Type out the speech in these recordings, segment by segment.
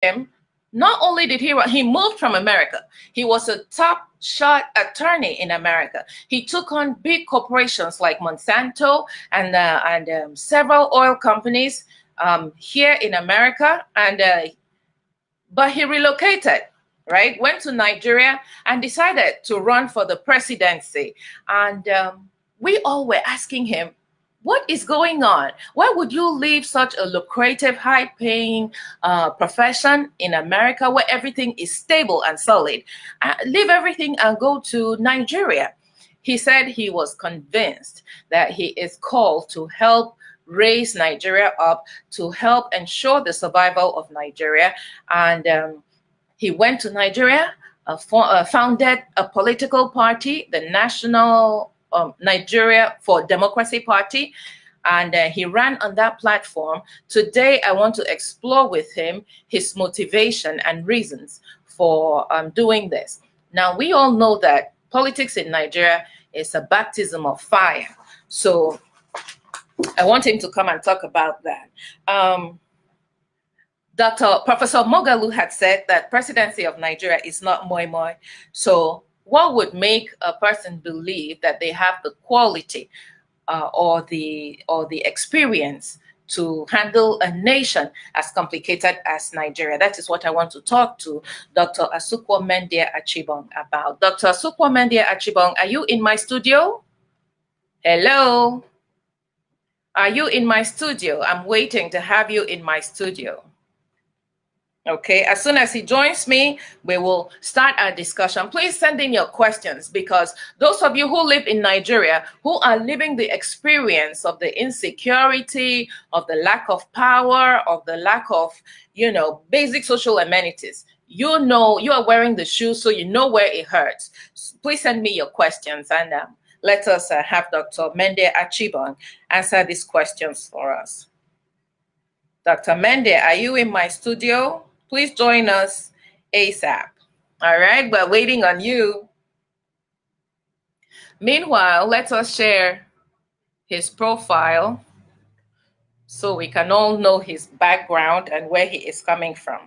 him, not only did he moved from America, he was a top shot attorney in America. He took on big corporations like Monsanto and several oil companies here in America, but he relocated, right? Went to Nigeria and decided to run for the presidency. And we all were asking him, what is going on? Why would you leave such a lucrative, high-paying profession in America where everything is stable and solid? Leave everything and go to Nigeria. He said he was convinced that he is called to help raise Nigeria up, to help ensure the survival of Nigeria. And he went to Nigeria, founded a political party, the National Nigeria for Democracy Party, and he ran on that platform. Today, I want to explore with him his motivation and reasons for doing this. Now, we all know that politics in Nigeria is a baptism of fire. So I want him to come and talk about that. Professor Moghalu had said that presidency of Nigeria is not moi moi. So what would make a person believe that they have the quality or the experience to handle a nation as complicated as Nigeria? That is what I want to talk to Dr. Asukwo Mendia Achibong about. Dr. Asukwo Mendia Achibong, are you in my studio? Hello? Are you in my studio? I'm waiting to have you in my studio. Okay, as soon as he joins me, we will start our discussion. Please send in your questions, because those of you who live in Nigeria, who are living the experience of the insecurity, of the lack of power, of the lack of, basic social amenities, you know, you are wearing the shoes, so you know where it hurts. Please send me your questions, and let us have Dr. Mendia Achibong answer these questions for us. Dr. Mendia, are you in my studio? Please join us ASAP. All right, we're waiting on you. Meanwhile, let us share his profile so we can all know his background and where he is coming from.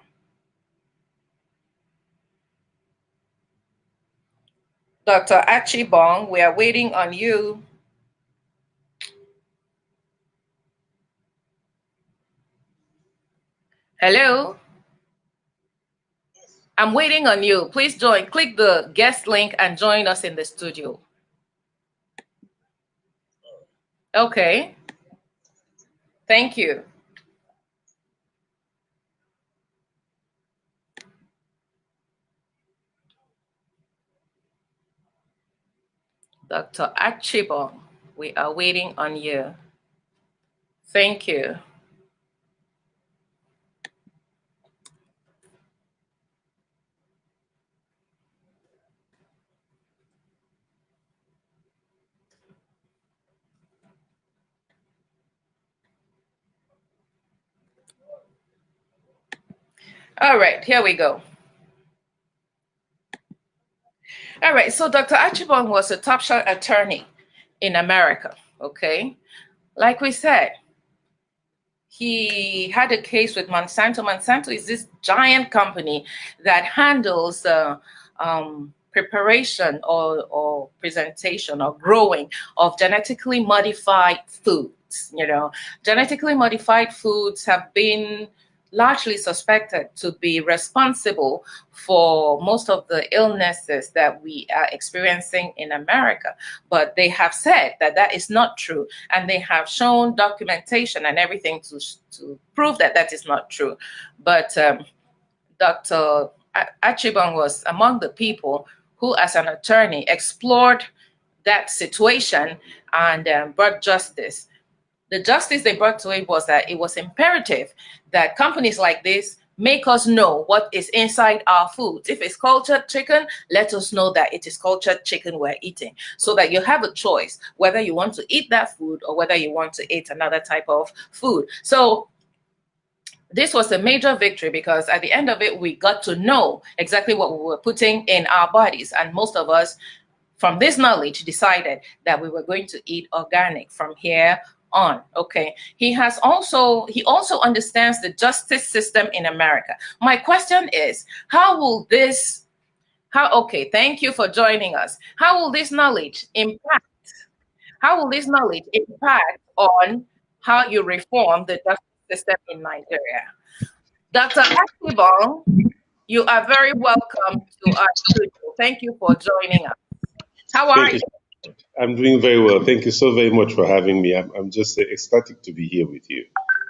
Dr. Achibong, we are waiting on you. Hello? I'm waiting on you. Please join. Click the guest link and join us in the studio. Okay. Thank you. Dr. Achibong, we are waiting on you. Thank you. All right, here we go. All right, so Dr. Achibong was a top shot attorney in America, okay? Like we said, he had a case with Monsanto. Monsanto is this giant company that handles preparation or presentation or growing of genetically modified foods. Genetically modified foods have been largely suspected to be responsible for most of the illnesses that we are experiencing in America. But they have said that that is not true, and they have shown documentation and everything to prove that that is not true. But Dr. Achibong was among the people who, as an attorney, explored that situation and brought justice. The justice they brought to it was that it was imperative that companies like this make us know what is inside our foods. If it's cultured chicken, let us know that it is cultured chicken we're eating, so that you have a choice whether you want to eat that food or whether you want to eat another type of food. So this was a major victory, because at the end of it, we got to know exactly what we were putting in our bodies. And most of us, from this knowledge, decided that we were going to eat organic from here on. Okay, he also understands the justice system in America. My question is, okay, thank you for joining us. How will this knowledge impact on how you reform the justice system in Nigeria? Dr. Akibong, you are very welcome to our studio. Thank you for joining us. How are you? I'm doing very well. Thank you so very much for having me. I'm just ecstatic to be here with you.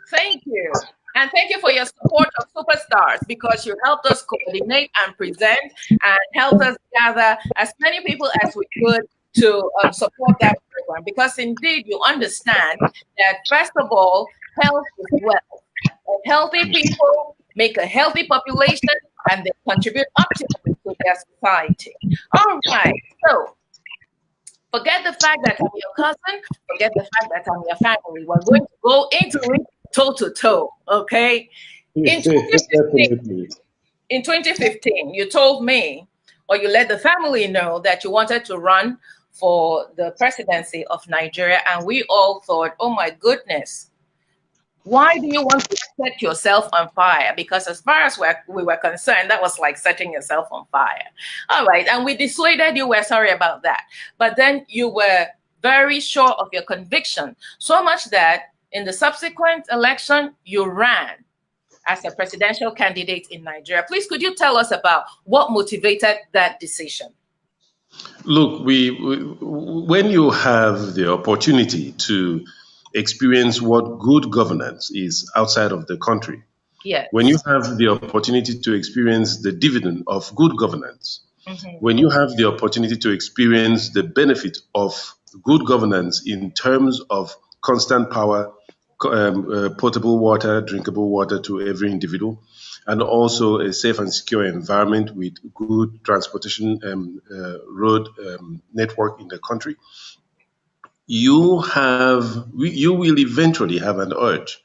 Thank you. And thank you for your support of Superstars, because you helped us coordinate and present and helped us gather as many people as we could to support that program. Because indeed, you understand that, first of all, health is wealth. And healthy people make a healthy population, and they contribute optimally to their society. All right. So forget the fact that I'm your cousin. Forget the fact that I'm your family. We're going to go into it toe to toe, okay? In 2015, you told me, or you let the family know, that you wanted to run for the presidency of Nigeria, and we all thought, oh my goodness, why do you want to set yourself on fire? Because as far as we were concerned, that was like setting yourself on fire. All right, and we dissuaded you. We're sorry about that. But then you were very sure of your conviction, so much that in the subsequent election, you ran as a presidential candidate in Nigeria. Please, could you tell us about what motivated that decision? Look, when you have the opportunity to experience what good governance is outside of the country, yes. When you have the opportunity to experience the dividend of good governance, when you have the opportunity to experience the benefit of good governance in terms of constant power, potable water, drinkable water to every individual, and also a safe and secure environment with good transportation road network in the country, you will eventually have an urge,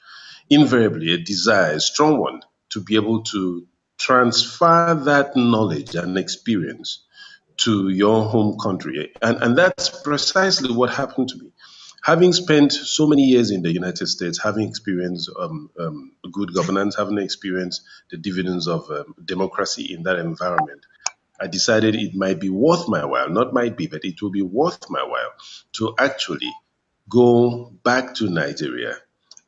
invariably a desire, a strong one, to be able to transfer that knowledge and experience to your home country. And that's precisely what happened to me. Having spent so many years in the United States, having experienced good governance, having experienced the dividends of democracy in that environment, I decided it might be worth my while, not might be, but it will be worth my while to actually go back to Nigeria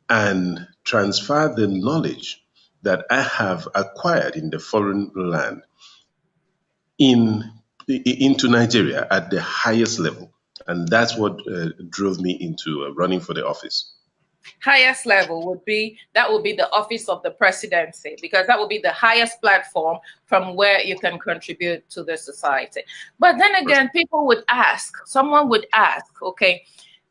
and transfer the knowledge that I have acquired in the foreign land into Nigeria at the highest level. And that's what drove me into running for the office. Highest level would be the office of the presidency, because that would be the highest platform from where you can contribute to the society. But then again, someone would ask, okay,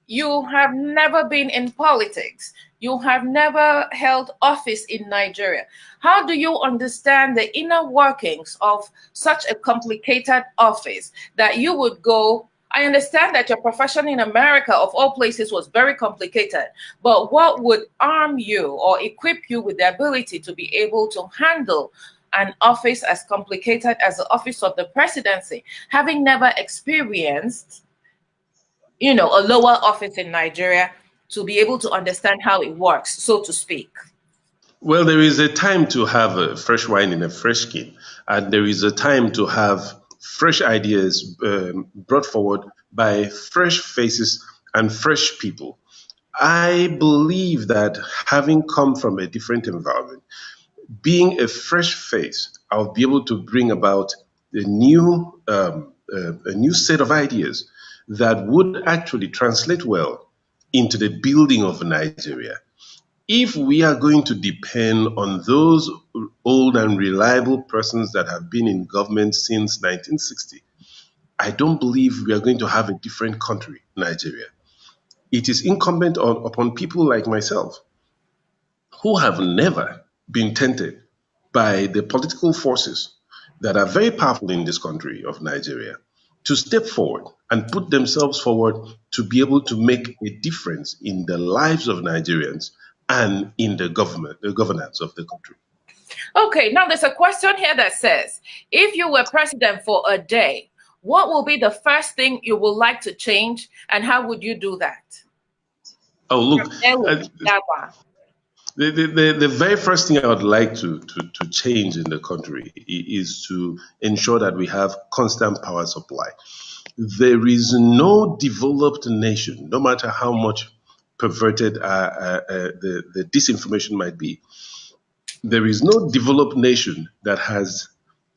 you have never been in politics. You have never held office in Nigeria. How do you understand the inner workings of such a complicated office that you would go? I understand that your profession in America, of all places, was very complicated, but what would arm you or equip you with the ability to be able to handle an office as complicated as the office of the presidency, having never experienced, a lower office in Nigeria, to be able to understand how it works, so to speak? Well, there is a time to have a fresh wine in a fresh skin, and there is a time to have fresh ideas brought forward by fresh faces and fresh people. I believe that having come from a different environment, being a fresh face, I'll be able to bring about a new set of ideas that would actually translate well into the building of Nigeria. If we are going to depend on those old and reliable persons that have been in government since 1960, I don't believe we are going to have a different country, Nigeria. It is incumbent upon people like myself who have never been tempted by the political forces that are very powerful in this country of Nigeria to step forward and put themselves forward to be able to make a difference in the lives of Nigerians and in the governance of the country. Okay, now there's a question here that says, if you were president for a day, what will be the first thing you would like to change, and how would you do that? Oh, look, Elu, uh, Dagba. the very first thing I would like to change in the country is to ensure that we have constant power supply. There is no developed nation, no matter how much perverted the disinformation might be, there is no developed nation that has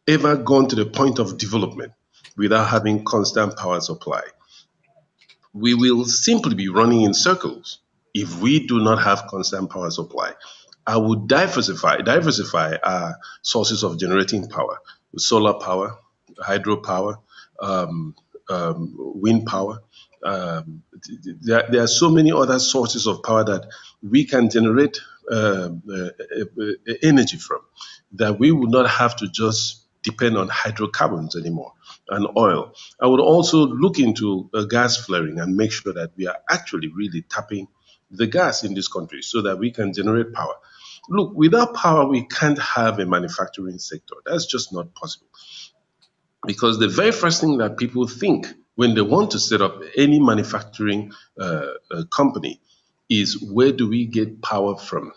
ever gone to the point of development without having constant power supply. We will simply be running in circles if we do not have constant power supply. I would diversify our sources of generating power, solar power, hydropower, um, wind power. There are so many other sources of power that we can generate energy from, that we would not have to just depend on hydrocarbons anymore and oil. I would also look into gas flaring and make sure that we are actually really tapping the gas in this country so that we can generate power. Look, without power, we can't have a manufacturing sector. That's just not possible. Because the very first thing that people think when they want to set up any manufacturing company is, where do we get power from?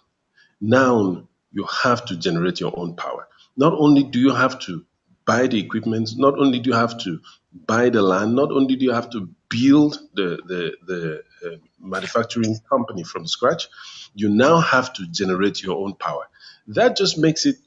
Now you have to generate your own power. Not only do you have to buy the equipment, not only do you have to buy the land, not only do you have to build the manufacturing company from scratch, you now have to generate your own power. That just makes it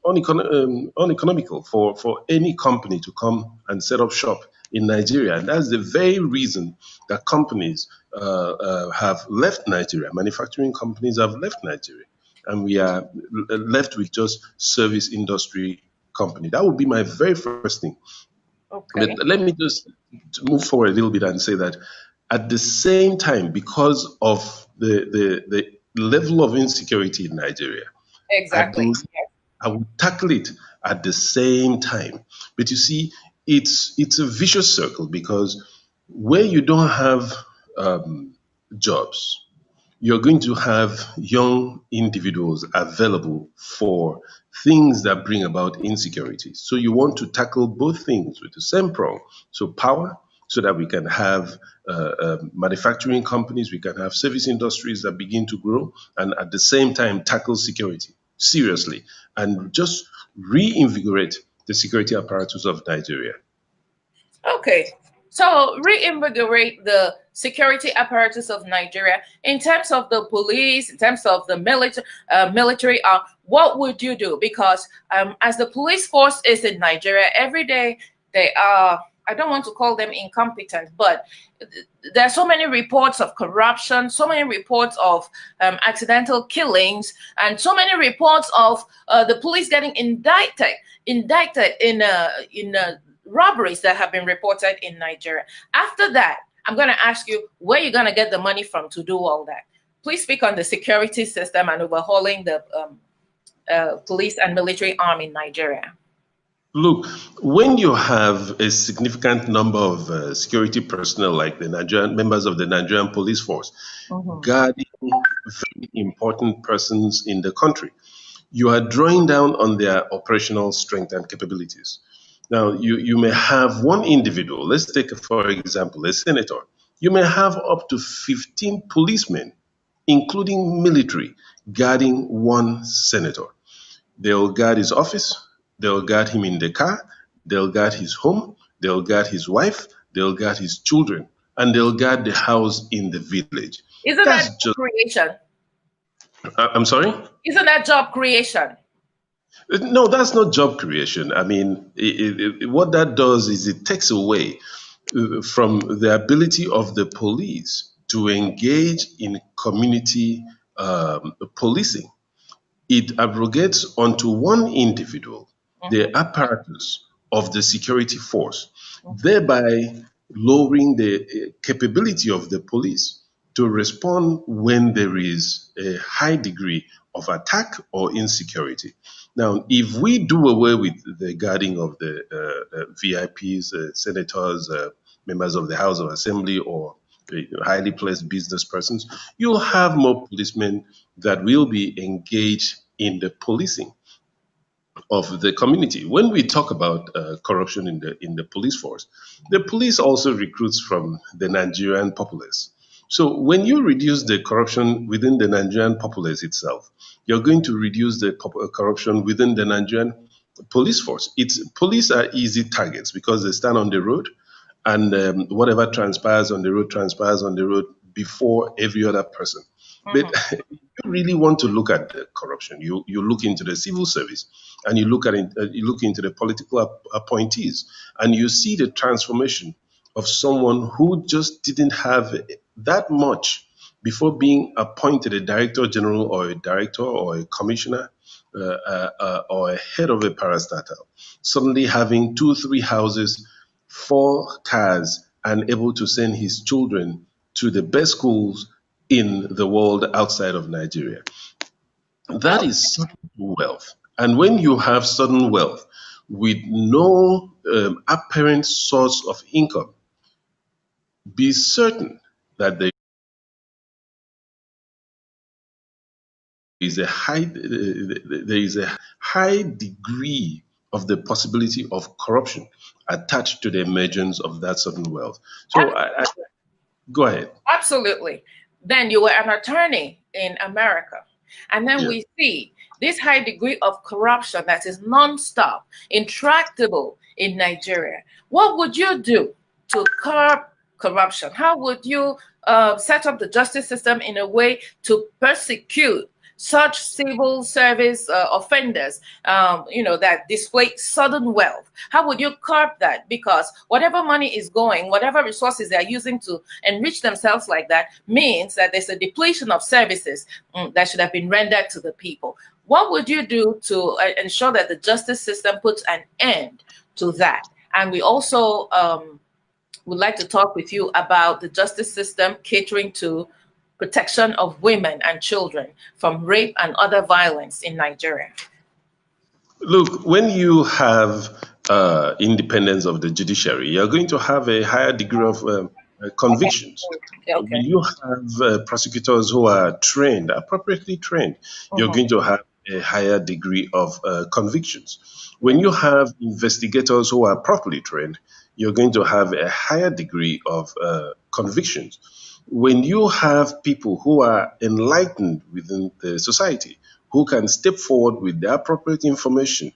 uneconomical for any company to come and set up shop in Nigeria. And that's the very reason that companies have left Nigeria. Manufacturing companies have left Nigeria. And we are left with just service industry company. That would be my very first thing. But Okay. let me just move forward a little bit and say that at the same time, because of the level of insecurity in Nigeria, I Exactly. believe I would tackle it at the same time. But you see, it's a vicious circle, because where you don't have jobs, you're going to have young individuals available for things that bring about insecurity. So you want to tackle both things with the same prong. So power, so that we can have manufacturing companies, we can have service industries that begin to grow, and at the same time tackle security seriously and just reinvigorate the security apparatus of Nigeria. Okay. So reinvigorate the security apparatus of Nigeria in terms of the police, in terms of the military. What would you do? Because as the police force is in Nigeria, every day they are. I don't want to call them incompetent, but there are so many reports of corruption, so many reports of accidental killings, and so many reports of the police getting indicted in robberies that have been reported in Nigeria. After that, I'm going to ask you where you're going to get the money from to do all that. Please speak on the security system and overhauling the police and military arm in Nigeria. Look, when you have a significant number of security personnel like the Nigerian members of the Nigerian police force guarding very important persons in the country, you are drawing down on their operational strength and capabilities. Now, you may have one individual, let's take, for example, a senator. You may have up to 15 policemen, including military, guarding one senator. They'll guard his office, they'll guard him in the car, they'll guard his home, they'll guard his wife, they'll guard his children, and they'll guard the house in the village. Isn't that That's just, creation? I'm sorry? Isn't that job creation? No, that's not job creation. I mean, what that does is it takes away from the ability of the police to engage in community policing. It abrogates onto one individual the apparatus of the security force, thereby lowering the capability of the police to respond when there is a high degree of attack or insecurity. Now, if we do away with the guarding of the VIPs, senators, members of the House of Assembly, or highly placed business persons, you'll have more policemen that will be engaged in the policing of the community. When we talk about corruption in the police force, the police also recruits from the Nigerian populace. So when you reduce the corruption within the Nigerian populace itself, you're going to reduce the corruption within the Nigerian police force. Police are easy targets because they stand on the road, and whatever transpires on the road transpires on the road before every other person. But you really want to look at the corruption. You look into the civil service, and you look at it, you look into the political appointees, and you see the transformation of someone who just didn't have that much before being appointed a director general or a director or a commissioner or a head of a parastatal, suddenly having two, three houses, four cars, and able to send his children to the best schools in the world outside of Nigeria. That is sudden wealth. And when you have sudden wealth with no apparent source of income, be certain that there is a high degree of the possibility of corruption attached to the emergence of that sudden wealth. So go ahead. Absolutely. Then you were an attorney in America. And then we see this high degree of corruption that is nonstop, intractable in Nigeria. What would you do to curb corruption? How would you set up the justice system in a way to persecute such civil service offenders, that display sudden wealth? How would you curb that? Because whatever money is going, whatever resources they're using to enrich themselves like that, means that there's a depletion of services that should have been rendered to the people. What would you do to ensure that the justice system puts an end to that? And we also would like to talk with you about the justice system catering to protection of women and children from rape and other violence in Nigeria. Look, when you have independence of the judiciary, you're going to have a higher degree of convictions. Okay. When you have prosecutors who are trained, appropriately trained, you're going to have a higher degree of convictions. When you have investigators who are properly trained, you're going to have a higher degree of convictions. When you have people who are enlightened within the society, who can step forward with the appropriate information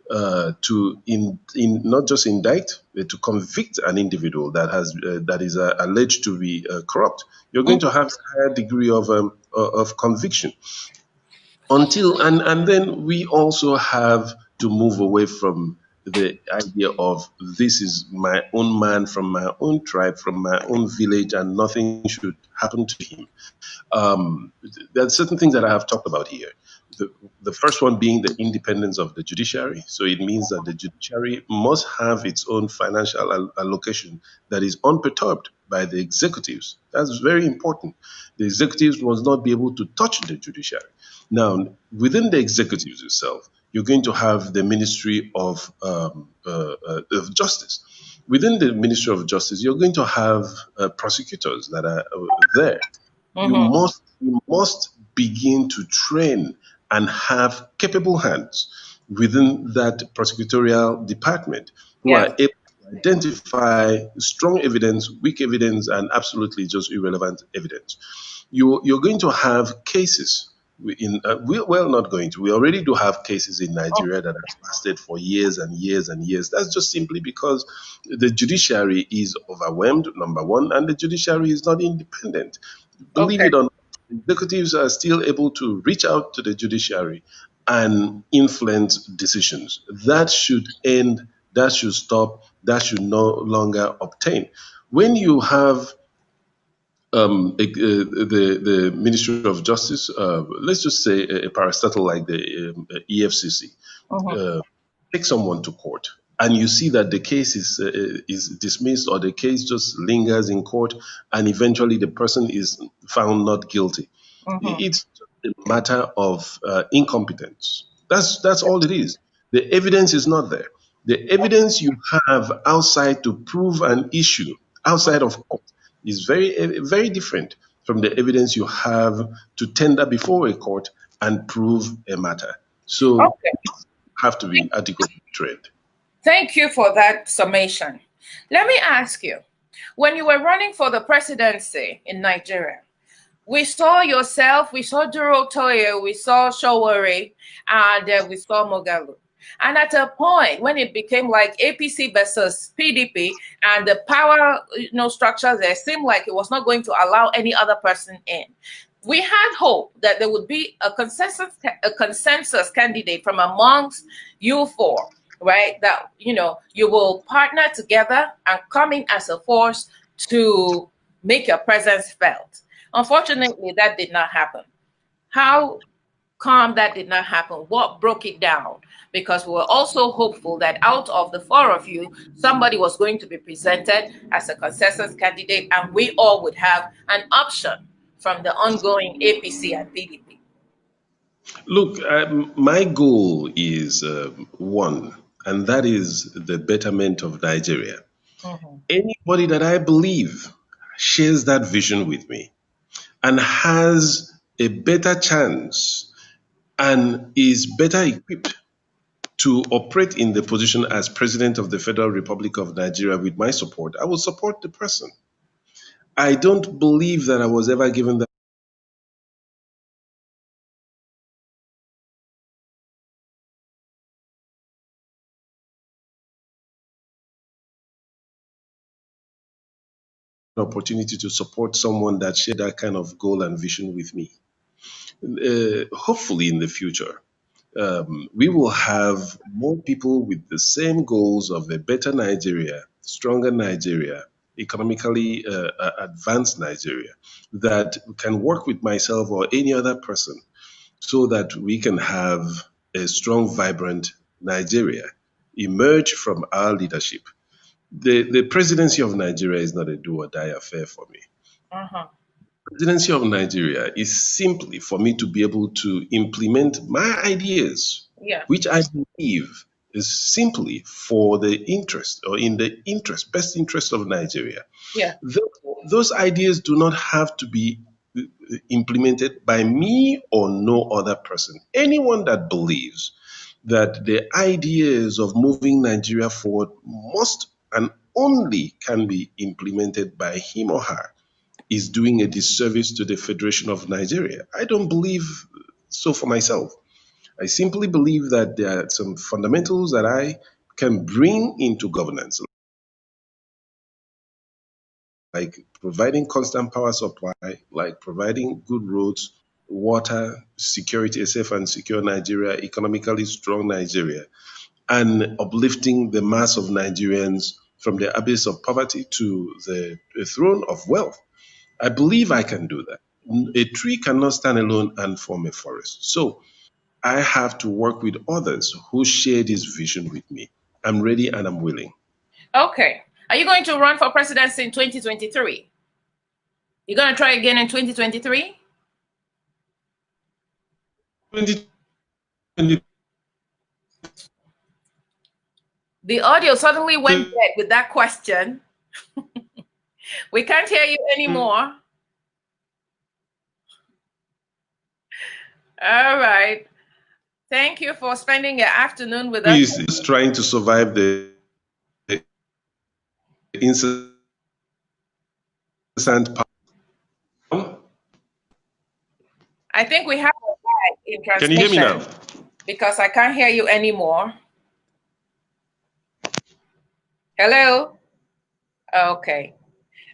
to not just indict, but to convict an individual that is alleged to be corrupt, you're going to have a higher degree of conviction. And then we also have to move away from the idea of this is my own man from my own tribe, from my own village, and nothing should happen to him. There are certain things that I have talked about here. The first one being the independence of the judiciary. So it means that the judiciary must have its own financial allocation that is unperturbed by the executives. That's very important. The executives must not be able to touch the judiciary. Now, within the executives itself, you're going to have the Ministry of Justice. Within the Ministry of Justice, you're going to have prosecutors that are there. You must begin to train and have capable hands within that prosecutorial department who are able to identify strong evidence, weak evidence, and absolutely just irrelevant evidence. You're going to have cases. Not going to. We already do have cases in Nigeria that have lasted for years and years and years. That's just simply because the judiciary is overwhelmed, number one, and the judiciary is not independent. Believe it or not, executives are still able to reach out to the judiciary and influence decisions. That should end. That should stop. That should no longer obtain. When you have the Ministry of Justice, let's just say a parastatal like the EFCC, take someone to court, and you see that the case is dismissed, or the case just lingers in court, and eventually the person is found not guilty. It's just a matter of incompetence. That's all it is. The evidence is not there. The evidence you have outside to prove an issue outside of court is very, very different from the evidence you have to tender before a court and prove a matter. So have to be adequately trained. Thank you for that summation. Let me ask you, When you were running for the presidency in Nigeria, we saw yourself, we saw Duro Toye, we saw Showore, and we saw Mogalu. And at a point when it became like APC versus PDP and the power structure there seemed like it was not going to allow any other person in, we had hope that there would be a consensus candidate from amongst you four, right? That, you will partner together and come in as a force to make your presence felt. Unfortunately, that did not happen. How come that did not happen? What broke it down? Because we were also hopeful that out of the four of you, somebody was going to be presented as a consensus candidate and we all would have an option from the ongoing APC and PDP. Look, my goal is one, and that is the betterment of Nigeria. Anybody that I believe shares that vision with me and has a better chance and is better equipped to operate in the position as President of the Federal Republic of Nigeria with my support, I will support the person. I don't believe that I was ever given that opportunity to support someone that shared that kind of goal and vision with me. Hopefully in the future, we will have more people with the same goals of a better Nigeria, stronger Nigeria, economically advanced Nigeria, that can work with myself or any other person so that we can have a strong, vibrant Nigeria emerge from our leadership. The presidency of Nigeria is not a do or die affair for me. Presidency of Nigeria is simply for me to be able to implement my ideas, which I believe is simply for the interest or in the best interest of Nigeria. Those ideas do not have to be implemented by me or no other person. Anyone that believes that the ideas of moving Nigeria forward must and only can be implemented by him or her is doing a disservice to the Federation of Nigeria. I don't believe so for myself. I simply believe that there are some fundamentals that I can bring into governance, like providing constant power supply, like providing good roads, water, security, a safe and secure Nigeria, economically strong Nigeria, and uplifting the mass of Nigerians from the abyss of poverty to the throne of wealth. I believe I can do that. A tree cannot stand alone and form a forest. So I have to work with others who share this vision with me. I'm ready and I'm willing. Okay. Are you going to run for presidency in 2023? You're going to try again in 2023? 2023. The audio suddenly went dead with that question. We can't hear you anymore. All right. Thank you for spending your afternoon with us. He's trying to survive the incessant power. I think we have a lag in transmission. Can you hear me now? Because I can't hear you anymore. Hello? Okay.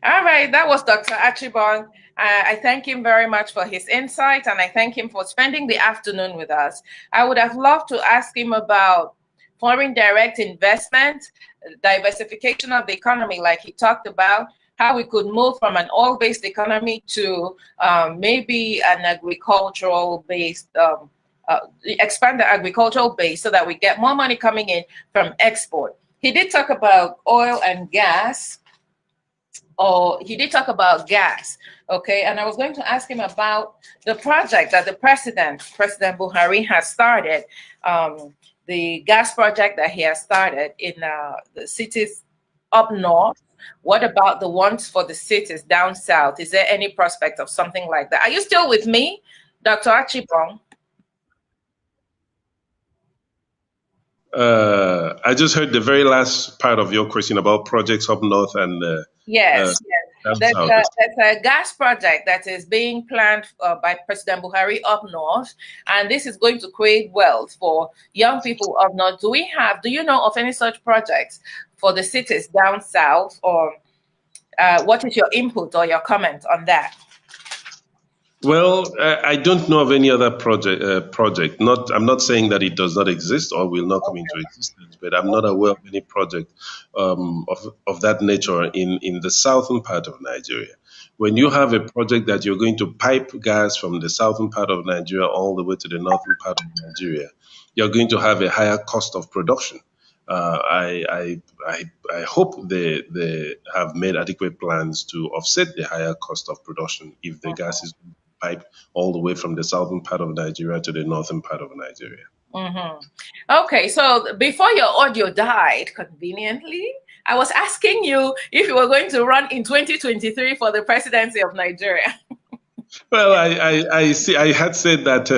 All right, that was Dr. Achibong. I thank him very much for his insight, and I thank him for spending the afternoon with us. I would have loved to ask him about foreign direct investment, diversification of the economy like he talked about, how we could move from an oil-based economy to maybe an agricultural-based, expand the agricultural base so that we get more money coming in from export. He did talk about oil and gas. He did talk about gas, okay? And I was going to ask him about the project that the President Buhari has started, the gas project that he has started in the cities up north. What about the ones for the cities down south? Is there any prospect of something like that? Are you still with me, Dr. Achibong? I just heard the very last part of your question about projects up north and Yes, yes. down south. There's a gas project that is being planned by President Buhari up north, and this is going to create wealth for young people up north. Do you know of any such projects for the cities down south, or what is your input or your comment on that? Well, I don't know of any other project. I'm not saying that it does not exist or will not come into existence, but I'm not aware of any project of that nature in the southern part of Nigeria. When you have a project that you're going to pipe gas from the southern part of Nigeria all the way to the northern part of Nigeria, you're going to have a higher cost of production. I hope they have made adequate plans to offset the higher cost of production if the gas is pipe all the way from the southern part of Nigeria to the northern part of Nigeria. Okay, so before your audio died, conveniently, I was asking you if you were going to run in 2023 for the presidency of Nigeria. Well, I see. I had said that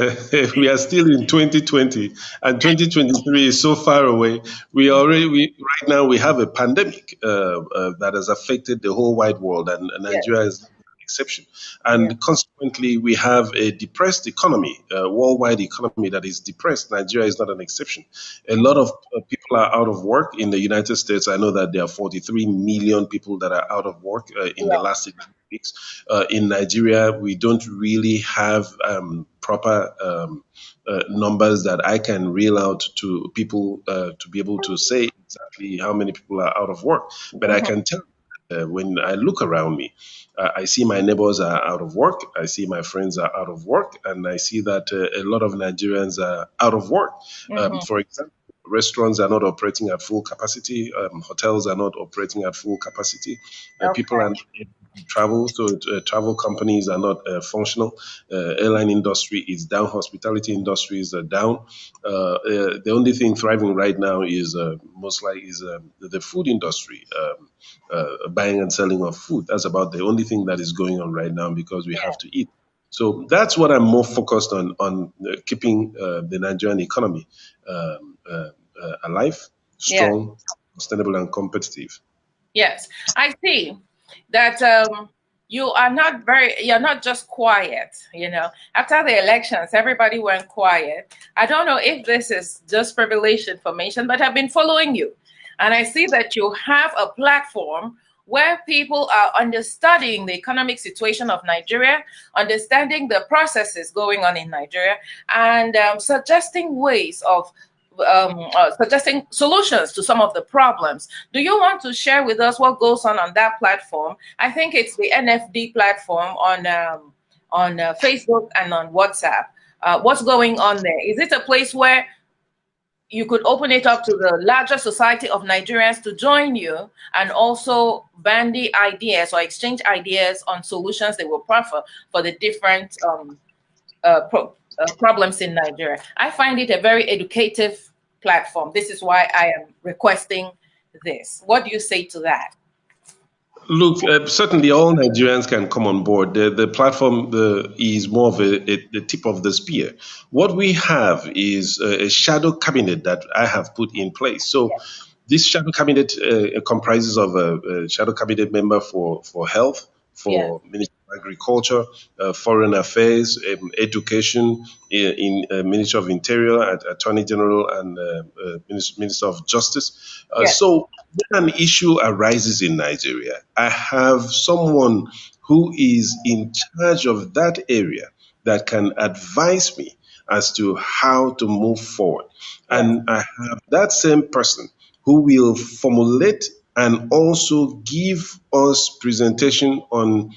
we are still in 2020, and 2023 is so far away. Right now we have a pandemic that has affected the whole wide world, and Nigeria is exception. And consequently, we have a depressed economy, a worldwide economy that is depressed. Nigeria is not an exception. A lot of people are out of work in the United States. I know that there are 43 million people that are out of work in the last 6 weeks. In Nigeria, we don't really have proper numbers that I can reel out to people to be able to say exactly how many people are out of work. But I can tell when I look around me, I see my neighbors are out of work. I see my friends are out of work. And I see that a lot of Nigerians are out of work. For example, restaurants are not operating at full capacity. Hotels are not operating at full capacity. People are not able to travel, so travel companies are not functional. Airline industry is down. Hospitality industries are down. The only thing thriving right now is most likely the food industry, buying and selling of food. That's about the only thing that is going on right now because we have to eat. So that's what I'm more focused on keeping the Nigerian economy alive, strong, sustainable, and competitive. Yes, I see that you're not just quiet. After the elections, everybody went quiet. I don't know if this is just privileged information, but I've been following you, and I see that you have a platform where people are understanding the economic situation of Nigeria, understanding the processes going on in Nigeria, and suggesting ways of suggesting solutions to some of the problems. Do you want to share with us what goes on that platform? I think it's the NFD platform on Facebook and on WhatsApp. What's going on there? Is it a place where you could open it up to the larger society of Nigerians to join you and also bandy ideas or exchange ideas on solutions they will prefer for the different problems in Nigeria? I find it a very educative platform. This is why I am requesting this. What do you say to that? Look, certainly all Nigerians can come on board. The platform is more of the tip of the spear. What we have is a shadow cabinet that I have put in place. So this shadow cabinet comprises of a shadow cabinet member for health, for Ministry of Agriculture, Foreign Affairs, Education, in Ministry of Interior, Attorney General, and Minister of Justice. So when an issue arises in Nigeria, I have someone who is in charge of that area that can advise me as to how to move forward. And I have that same person who will formulate and also give us presentation on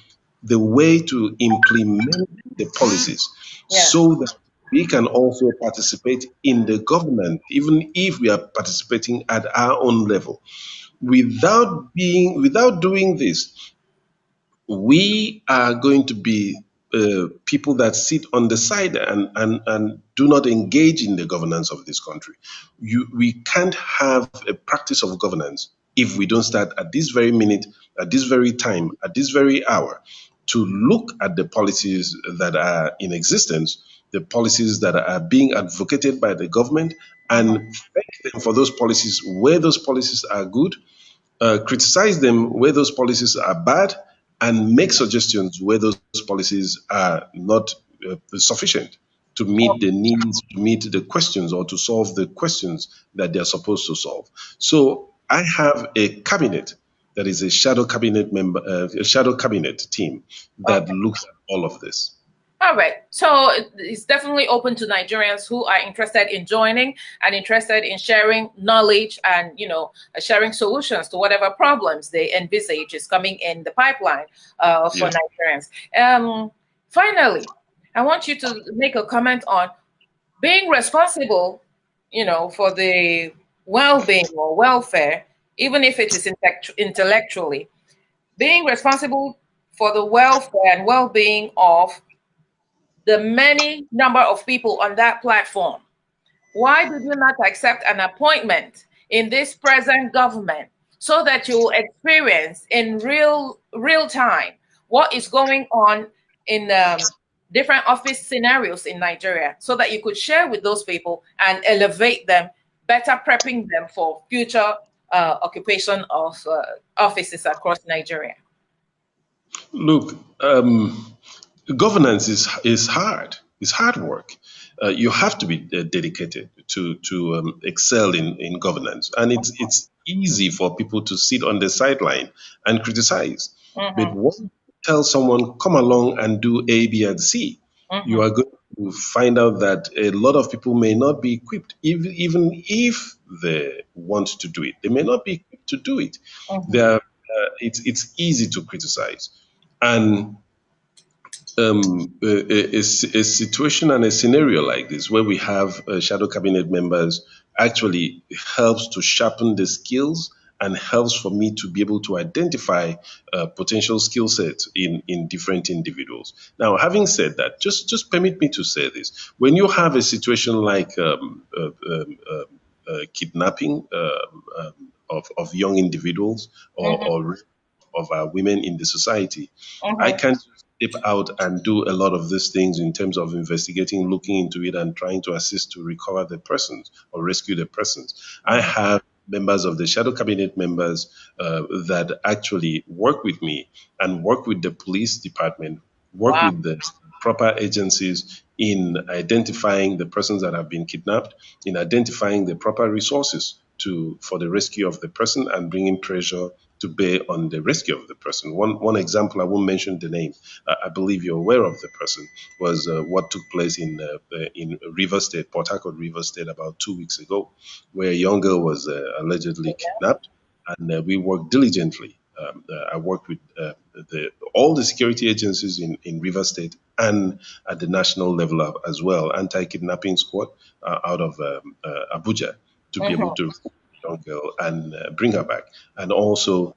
the way to implement the policies so that we can also participate in the government, even if we are participating at our own level. Without doing this, we are going to be people that sit on the side and do not engage in the governance of this country. We can't have a practice of governance if we don't start at this very minute, at this very time, at this very hour, to look at the policies that are in existence the policies that are being advocated by the government and thank them for those policies where those policies are good, criticize them where those policies are bad, and make suggestions where those policies are not sufficient to meet the needs, to meet the questions, or to solve the questions that they are supposed to solve. So I have a cabinet that is a shadow cabinet member, a shadow cabinet team that Okay. looks at all of this. All right. So it's definitely open to Nigerians who are interested in joining and interested in sharing knowledge and, sharing solutions to whatever problems they envisage is coming in the pipeline for Yes. Nigerians. Finally, I want you to make a comment on being responsible, for the well-being or welfare, even if it is intellectually, being responsible for the welfare and well-being of the many number of people on that platform. Why did you not accept an appointment in this present government so that you experience in real time what is going on in different office scenarios in Nigeria, so that you could share with those people and elevate them, better prepping them for future occupation of offices across Nigeria? Look, governance is hard. It's hard work. You have to be dedicated to excel in governance, and it's easy for people to sit on the sideline and criticize. But Mm-hmm. once you tell someone, come along and do A, B, and C, you Mm-hmm. are going to find out that a lot of people may not be equipped, even if they want to do it. They may not be equipped to do it. Mm-hmm. They are, it's easy to criticize, and a situation and a scenario like this, where we have shadow cabinet members, actually helps to sharpen the skills and helps for me to be able to identify potential skill sets in different individuals. Now, having said that, just permit me to say this: when you have a situation like kidnapping of young individuals, Mm-hmm. or of women in the society, I Mm-hmm. can't step out and do a lot of these things in terms of investigating, looking into it, and trying to assist to recover the persons or rescue the persons. I have members of the shadow cabinet members that actually work with me and work with the police department, work Wow. with the proper agencies in identifying the persons that have been kidnapped, in identifying the proper resources for the rescue of the person, and bringing pressure to bear on the rescue of the person. One example, I won't mention the name, I believe you're aware of the person, was what took place in River State, Port Harcourt, River State, about 2 weeks ago, where a young girl was allegedly kidnapped, and we worked diligently. I worked with all the security agencies in River State and at the national level as well, anti-kidnapping squad out of Abuja, to be able Mm-hmm. to young girl and bring her back. And also,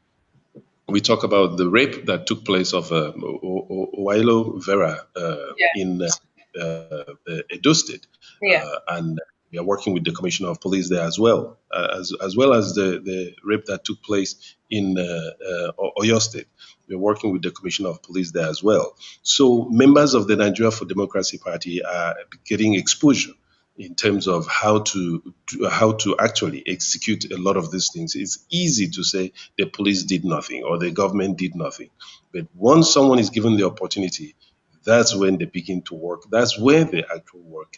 we talk about the rape that took place of Wailo Vera Yeah. in Edo State, Yeah. and we are working with the Commissioner of Police there as well, as well as the rape that took place in Oyo State. We're working with the Commissioner of Police there as well. So members of the Nigeria for Democracy Party are getting exposure in terms of how to actually execute a lot of these things. It's easy to say the police did nothing or the government did nothing, but once someone is given the opportunity, that's when they begin to work. That's where the actual work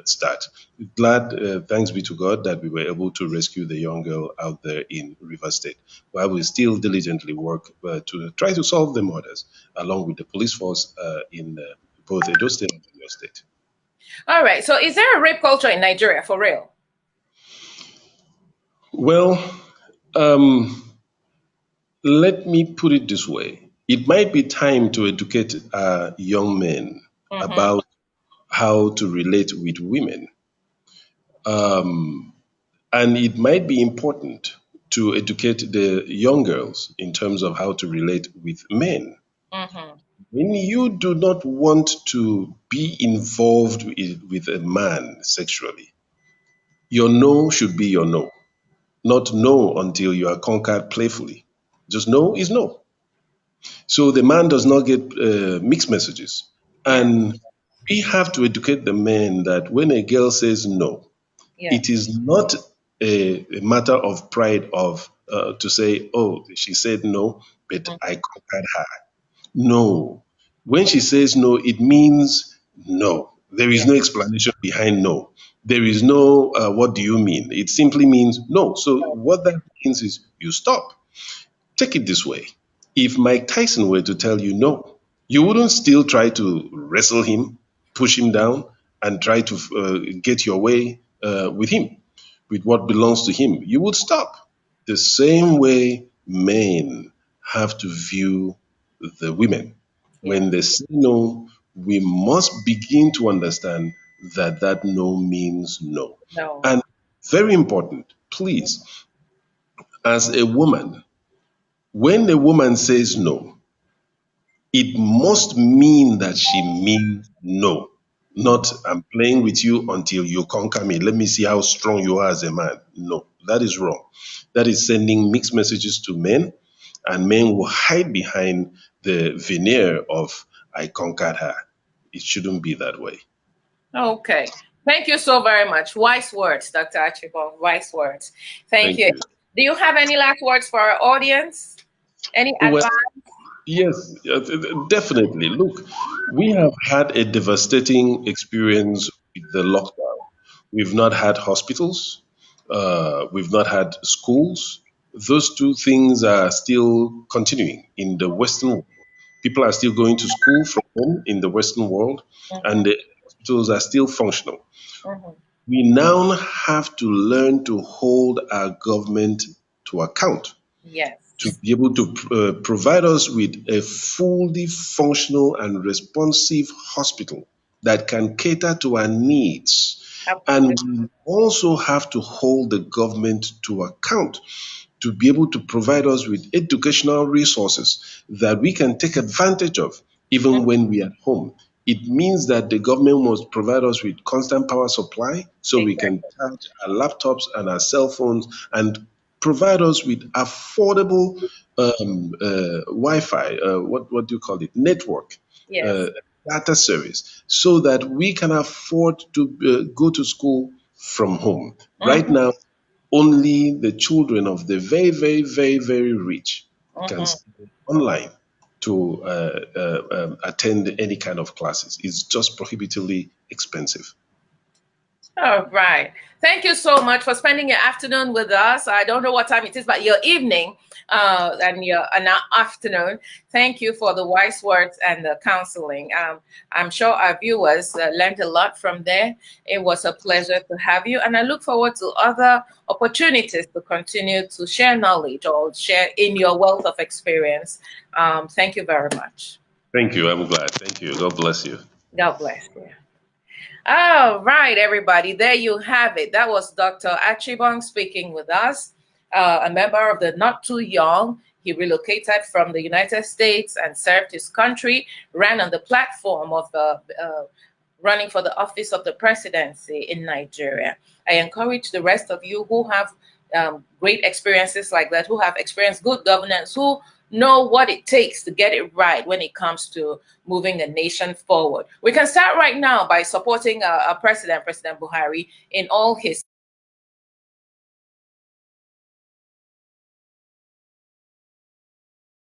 starts. Glad, thanks be to God, that we were able to rescue the young girl out there in River State, while we still diligently work to try to solve the murders along with the police force in both Edo State and Oyo State. All right. So, is there a rape culture in Nigeria for real? Well, um, let me put it this way. It might be time to educate young men Mm-hmm. about how to relate with women. And it might be important to educate the young girls in terms of how to relate with men. Mm-hmm. When you do not want to be involved with a man sexually, your no should be your no, not no until you are conquered playfully. Just no is no. So the man does not get mixed messages. Yeah. And We have to educate the men that when a girl says no, Yeah. it is not a matter of pride of to say, oh, she said no, but Mm. I conquered her. No. When she says no, it means no. There is Yeah. no explanation behind no. There is no, what do you mean? It simply means no. So what that means is you stop. Take it this way. If Mike Tyson were to tell you no, you wouldn't still try to wrestle him, push him down, and try to get your way with him, with what belongs to him. You would stop. The same way men have to view the women. Yeah. When they say no, we must begin to understand that that no means no. No. And very important, please, as a woman, when a woman says no, it must mean that she means no. Not I'm playing with you until you conquer me. Let me see how strong you are as a man. No, that is wrong. That is sending mixed messages to men, and men will hide behind the veneer of I conquered her. It shouldn't be that way. Okay. Thank you so very much. Wise words, Dr. Archibald. Wise words. Thank Thank you. you. Do you have any last words for our audience? Any Well, advice? yes, definitely. Look, we have had a devastating experience with the lockdown. We've not had hospitals, we've not had schools. Those two things are still continuing in the Western world. People are still going to school from home in the Western world, and Mm-hmm. the hospitals are still functional. Mm-hmm. We now have to learn to hold our government to account to Yes. be able to provide us with a fully functional and responsive hospital that can cater to our needs. Absolutely. And we also have to hold the government to account to be able to provide us with educational resources that we can take advantage of even when we are at home. It means that the government must provide us with constant power supply so we can Exactly. charge our laptops and our cell phones and provide us with affordable Wi-Fi, what do you call it, network, uh, Yes. data service, so that we can afford to go to school from home. Right Mm-hmm. now, only the children of the very, very, very, very rich can Mm-hmm. stay online to attend any kind of classes. It's just prohibitively expensive. All right. Thank you so much for spending your afternoon with us. I don't know what time it is, but your evening and our afternoon. Thank you for the wise words and the counseling. I'm sure our viewers learned a lot from there. It was a pleasure to have you, and I look forward to other opportunities to continue to share knowledge or share in your wealth of experience. Thank you very much. Thank you. I'm glad. Thank you. God bless you. God bless you. All right, everybody. There you have it. That was Dr. Achibong speaking with us, a member of the Not Too Young. He relocated from the United States and served his country, ran on the platform of running for the office of the presidency in Nigeria. I encourage the rest of you who have great experiences like that, who have experienced good governance, who know what it takes to get it right when it comes to moving the nation forward. We can start right now by supporting our president, President Buhari, in all his